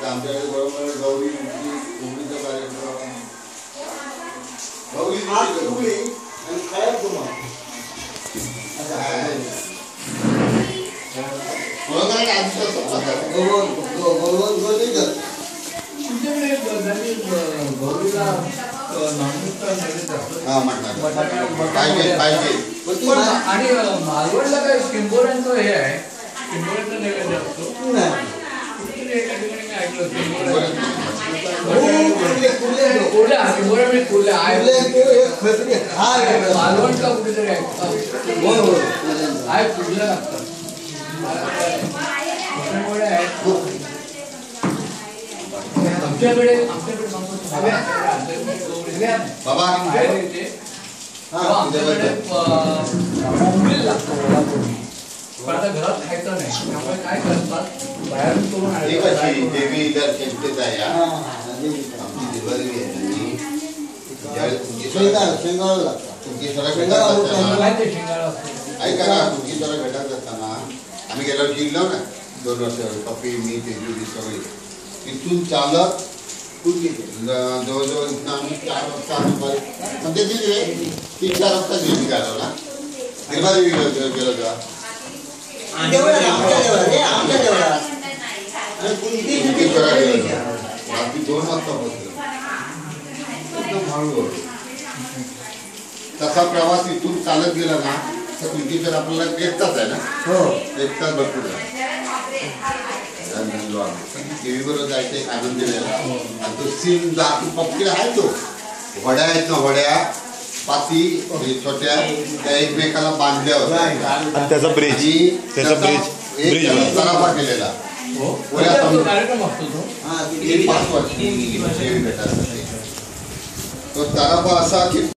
आमच्याकडे बरोबर गौरी उघडीचा कार्यक्रम गौरी उघडी आणि खराब तुम्हाला आणि मालवणला काय किंबोऱ्यांचं हे आहे किंबोऱ्यांचा नैवेद्य असतो एका ठिकाणी मी ऐकलं मालवण का कुठेतरी आहे पुढलं लागतं आमच्याकडे पण आता घरात खायचं नाही त्यामुळे काय करतात बाहेरून करून देवी जर शेतकरीच आहे आमची देवादेवी आहे ऐका ना तुमची भेटत असताना आम्ही गेल्यावर जिंकलो ना 2 वर्ष पप्पी मी तेजू सगळी इथून चालत जवळजवळ इथं आम्ही 4 वाजता म्हणजे 3-4 वाजता निघालो ना देवादेवी गेलो तेव्हा रात्री 2 वाजता पोहोचलो तसा प्रवास इथून चालत गेला ना तर कुंतीकर आपल्याला 1 तास आहे ना 1 तास भरपूर देवीबरोबर जायचं एक आनंद दिलेला आणि तो सीन पक्की आहे तो वड्या आहेत ना वड्या पाती छोट्या त्या एकमेकाला बांधल्या होत्या त्याचा ब्रिज तराफा केलेला तो तराफा असा की